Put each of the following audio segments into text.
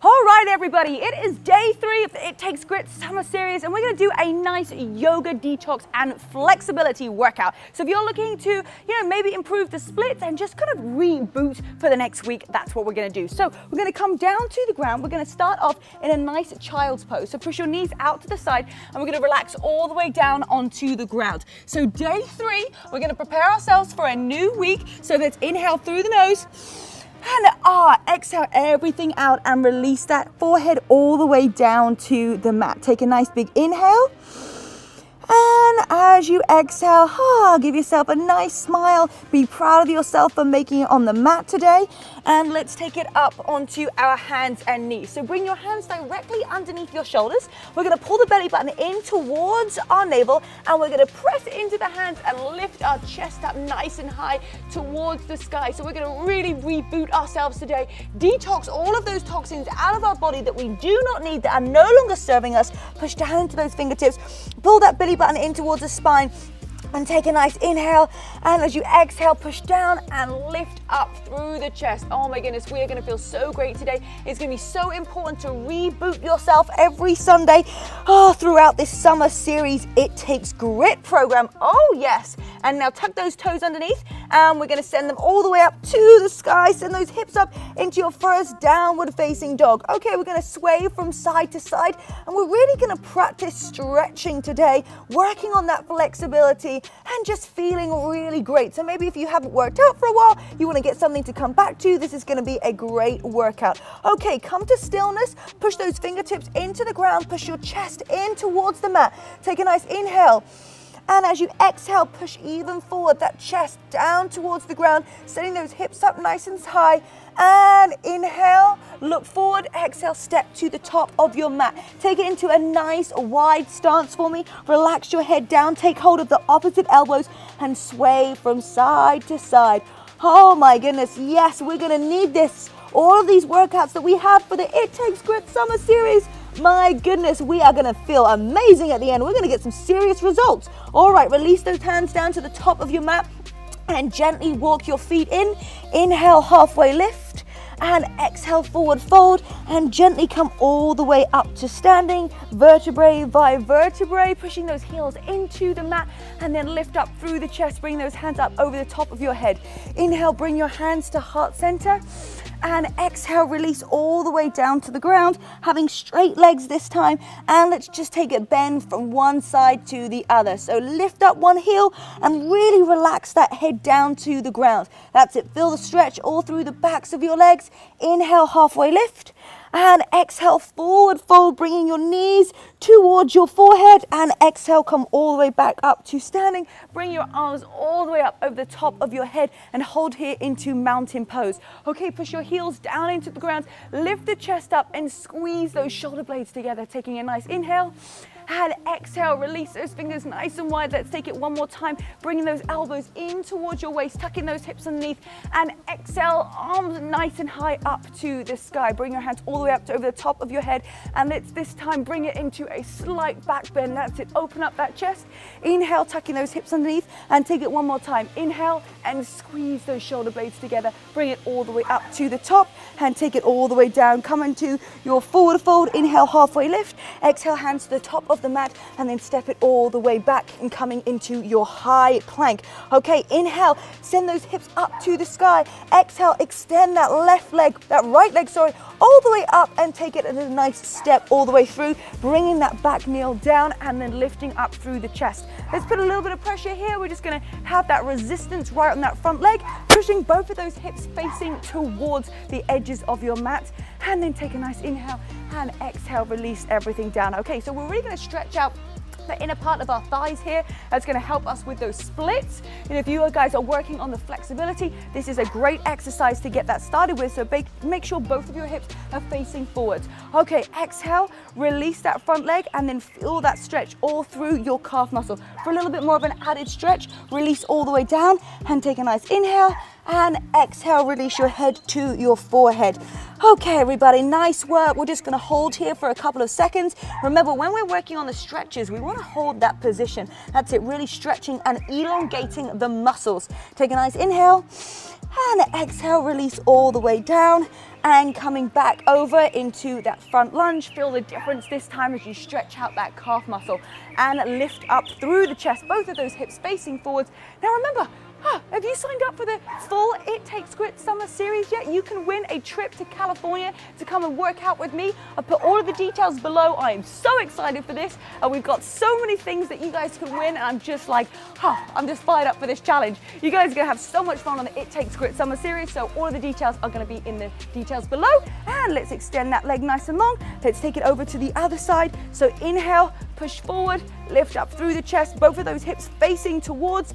All right, everybody, it is day 3 of the It Takes Grit summer series, and we're going to do a nice yoga detox and flexibility workout. So if you're looking to, maybe improve the splits and just kind of reboot for the next week, that's what we're going to do. So we're going to come down to the ground. We're going to start off in a nice child's pose. So push your knees out to the side, and we're going to relax all the way down onto the ground. So day 3, we're going to prepare ourselves for a new week. So let's inhale through the nose. And exhale everything out and release that forehead all the way down to the mat. Take a nice big inhale. And as you exhale, give yourself a nice smile. Be proud of yourself for making it on the mat today. And let's take it up onto our hands and knees. So bring your hands directly underneath your shoulders. We're going to pull the belly button in towards our navel, and we're going to press into the hands and lift our chest up nice and high towards the sky. So we're going to really reboot ourselves today. Detox all of those toxins out of our body that we do not need, that are no longer serving us. Push down into those fingertips. Pull that belly button in towards the spine. And take a nice inhale, and as you exhale, push down and lift up through the chest. Oh my goodness, we are going to feel so great today. It's going to be so important to reboot yourself every Sunday throughout this summer series It Takes Grit program. Oh yes. And now tuck those toes underneath, and we're going to send them all the way up to the sky. Send those hips up into your first downward facing dog. Okay, we're going to sway from side to side, and we're really going to practice stretching today, working on that flexibility and just feeling really great. So maybe if you haven't worked out for a while, you want to get something to come back to, this is going to be a great workout. Okay, come to stillness, push those fingertips into the ground, push your chest in towards the mat. Take a nice inhale. And as you exhale, push even forward, that chest down towards the ground, setting those hips up nice and high. And inhale, look forward, exhale, step to the top of your mat. Take it into a nice wide stance for me. Relax your head down, take hold of the opposite elbows and sway from side to side. Oh my goodness, yes, we're gonna need this. All of these workouts that we have for the It Takes Grit summer series. My goodness, we are gonna feel amazing at the end. We're gonna get some serious results. All right, release those hands down to the top of your mat and gently walk your feet in. Inhale, halfway lift, and exhale, forward fold, and gently come all the way up to standing, vertebrae by vertebrae, pushing those heels into the mat, and then lift up through the chest. Bring those hands up over the top of your head. Inhale, bring your hands to heart center. And exhale, release all the way down to the ground, having straight legs this time. And let's just take a bend from one side to the other. So lift up one heel and really relax that head down to the ground. That's it. Feel the stretch all through the backs of your legs. Inhale, halfway lift. And exhale, forward fold, bringing your knees towards your forehead. And exhale, come all the way back up to standing. Bring your arms all the way up over the top of your head and hold here into mountain pose. Okay, push your heels down into the ground. Lift the chest up and squeeze those shoulder blades together. Taking a nice inhale. And exhale, release those fingers nice and wide. Let's take it one more time. Bringing those elbows in towards your waist, tucking those hips underneath. And exhale, arms nice and high up to the sky. Bring your hands all the way up to over the top of your head. And let's this time bring it into a slight back bend. That's it. Open up that chest. Inhale, tucking those hips underneath. And take it one more time. Inhale and squeeze those shoulder blades together. Bring it all the way up to the top. And take it all the way down. Come into your forward fold. Inhale, halfway lift. Exhale, hands to the top of the mat, and then step it all the way back and coming into your high plank. Okay, inhale, send those hips up to the sky. Exhale, extend that right leg, all the way up and take it in a nice step all the way through, bringing that back knee down and then lifting up through the chest. Let's put a little bit of pressure here. We're just gonna have that resistance right on that front leg, pushing both of those hips facing towards the edges of your mat, and then take a nice inhale and exhale, release everything down. Okay, so we're really gonna stretch out the inner part of our thighs here. That's going to help us with those splits. And if you guys are working on the flexibility, this is a great exercise to get that started with. So make sure both of your hips are facing forwards. Okay, exhale, release that front leg, and then feel that stretch all through your calf muscle. For a little bit more of an added stretch, release all the way down and take a nice inhale. And exhale, release your head to your forehead. Okay, everybody, nice work. We're just gonna hold here for a couple of seconds. Remember, when we're working on the stretches, we wanna hold that position. That's it, really stretching and elongating the muscles. Take a nice inhale. And exhale, release all the way down. And coming back over into that front lunge. Feel the difference this time as you stretch out that calf muscle and lift up through the chest, both of those hips facing forwards. Now remember, have you signed up for the full It Takes Grit Summer Series yet? You can win a trip to California to come and work out with me. I'll put all of the details below. I am so excited for this. We've got so many things that you guys can win, and I'm just like, I'm just fired up for this challenge. You guys are gonna have so much fun on the It Takes Grit Summer Series, so all of the details are gonna be in the details below. And let's extend that leg nice and long. Let's take it over to the other side. So inhale, push forward, lift up through the chest, both of those hips facing towards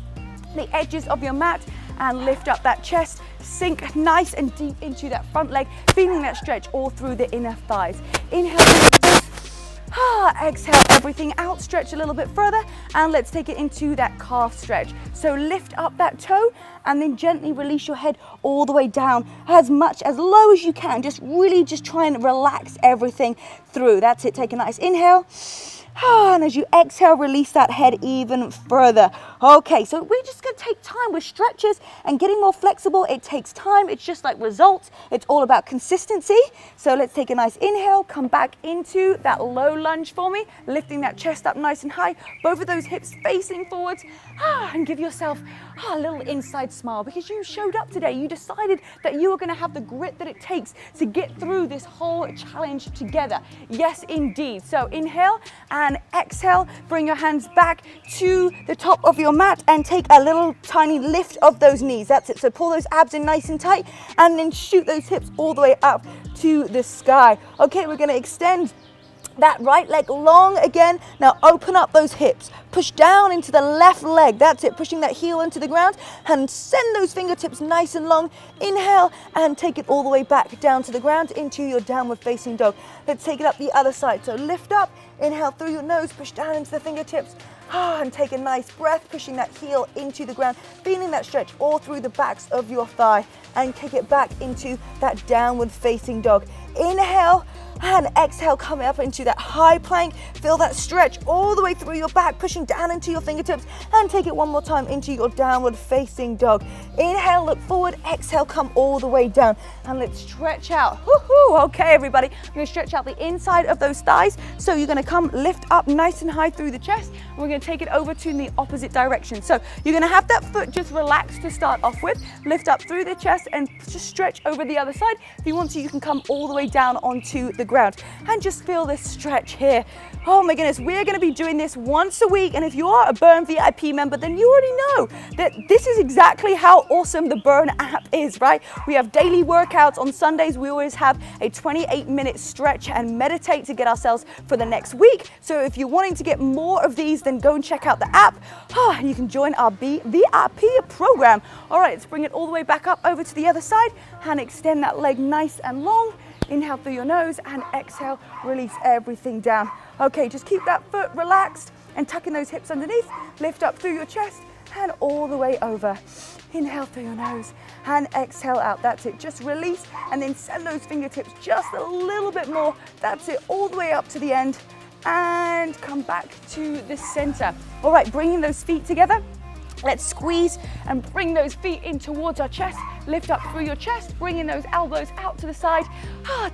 the edges of your mat, and lift up that chest, sink nice and deep into that front leg, feeling that stretch all through the inner thighs. Inhale, exhale everything out, stretch a little bit further, and let's take it into that calf stretch. So lift up that toe and then gently release your head all the way down as low as you can. Just try and relax everything through. That's it. Take a nice inhale. And as you exhale, release that head even further. Okay, so we're just gonna take time with stretches and getting more flexible. It takes time. It's just like results. It's all about consistency. So let's take a nice inhale, come back into that low lunge for me, lifting that chest up nice and high, both of those hips facing forwards, and give yourself a little inside smile because you showed up today. You decided that you are gonna have the grit that it takes to get through this whole challenge together. Yes, indeed. So inhale and exhale, bring your hands back to the top of your mat and take a little tiny lift of those knees. That's it. So pull those abs in nice and tight and then shoot those hips all the way up to the sky. Okay, we're gonna extend that right leg long again. Now open up those hips, push down into the left leg. That's it, pushing that heel into the ground and send those fingertips nice and long. Inhale and take it all the way back down to the ground into your downward facing dog. Let's take it up the other side. So lift up, inhale through your nose, push down into the fingertips, and take a nice breath, pushing that heel into the ground, feeling that stretch all through the backs of your thigh, and kick it back into that downward facing dog. Inhale and exhale, coming up into that high plank. Feel that stretch all the way through your back, pushing down into your fingertips, and take it one more time into your downward facing dog. Inhale, look forward, exhale, come all the way down, and let's stretch out. Woohoo! Okay, everybody, we're gonna stretch out the inside of those thighs. So you're gonna come lift up nice and high through the chest, and we're gonna take it over to the opposite direction. So you're gonna have that foot just relaxed to start off with, lift up through the chest and just stretch over the other side. If you want to, you can come all the way down onto the ground and just feel this stretch here. Oh my goodness, we're gonna be doing this once a week, and if you are a Burn VIP member, then you already know that this is exactly how awesome the Burn app is, right? We have daily workouts. On Sundays, we always have a 28-minute stretch and meditate to get ourselves for the next week. So if you're wanting to get more of these, then go and check out the app, and you can join our VIP program. All right, let's bring it all the way back up over to the other side and extend that leg nice and long. Inhale through your nose and exhale, release everything down. Okay, just keep that foot relaxed and tucking those hips underneath. Lift up through your chest and all the way over. Inhale through your nose and exhale out. That's it. Just release and then send those fingertips just a little bit more. That's it, all the way up to the end and come back to the center. All right, bringing those feet together. Let's squeeze and bring those feet in towards our chest. Lift up through your chest, bringing those elbows out to the side.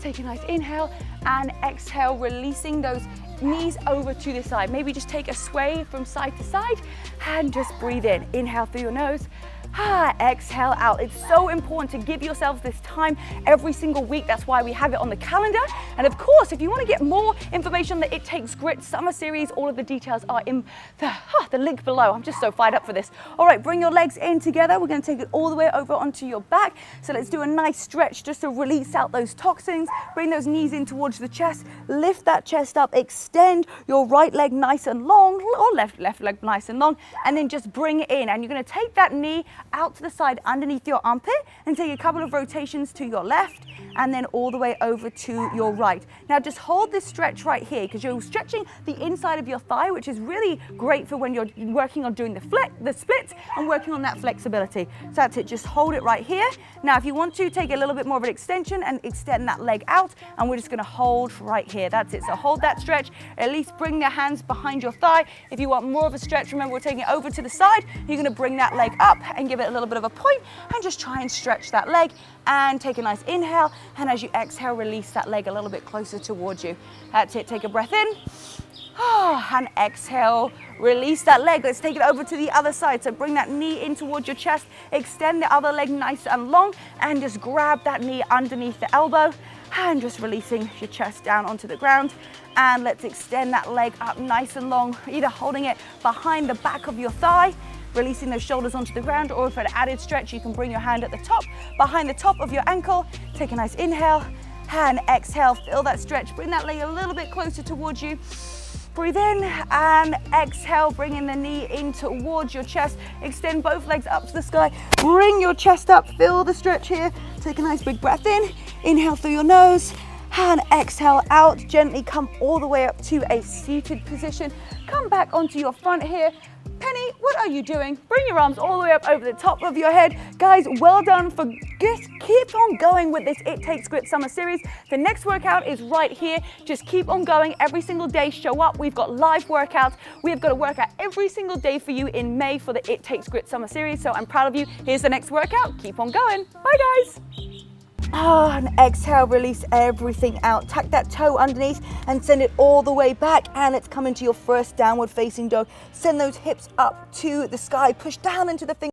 Take a nice inhale and exhale, releasing those knees over to the side. Maybe just take a sway from side to side and just breathe in. Inhale through your nose. Exhale out. It's so important to give yourselves this time every single week. That's why we have it on the calendar. And of course, if you want to get more information on the It Takes Grit Summer Series, all of the details are in the link below. I'm just so fired up for this. All right, bring your legs in together. We're going to take it all the way over onto your back. So let's do a nice stretch just to release out those toxins. Bring those knees in towards the chest. Lift that chest up. Extend your right leg nice and long, or left leg nice and long, and then just bring it in. And you're going to take that knee out to the side underneath your armpit and take a couple of rotations to your left and then all the way over to your right. Now just hold this stretch right here because you're stretching the inside of your thigh, which is really great for when you're working on doing the splits and working on that flexibility. So that's it, just hold it right here. Now if you want to, take a little bit more of an extension and extend that leg out, and we're just gonna hold right here. That's it, so hold that stretch, at least bring the hands behind your thigh. If you want more of a stretch, remember we're taking it over to the side. You're gonna bring that leg up and give it a little bit of a point and just try and stretch that leg, and take a nice inhale, and as you exhale, release that leg a little bit closer towards you. That's it, take a breath in, and exhale, release that leg. Let's take it over to the other side. So bring that knee in towards your chest, extend the other leg nice and long, and just grab that knee underneath the elbow, and just releasing your chest down onto the ground. And let's extend that leg up nice and long, either holding it behind the back of your thigh, releasing those shoulders onto the ground, or for an added stretch, you can bring your hand at the top, behind the top of your ankle. Take a nice inhale, and exhale, feel that stretch. Bring that leg a little bit closer towards you. Breathe in and exhale, bringing the knee in towards your chest. Extend both legs up to the sky. Bring your chest up, feel the stretch here. Take a nice big breath in. Inhale through your nose and exhale out. Gently come all the way up to a seated position. Come back onto your front here. Penny, what are you doing? Bring your arms all the way up over the top of your head. Guys, well done for just keep on going with this It Takes Grit Summer Series. The next workout is right here. Just keep on going every single day. Show up. We've got live workouts. We've got a workout every single day for you in May for the It Takes Grit Summer Series. So I'm proud of you. Here's the next workout. Keep on going. Bye, guys. And exhale, release everything out. Tuck that toe underneath and send it all the way back, and let's come into your first downward facing dog. Send those hips up to the sky, push down into the fingers.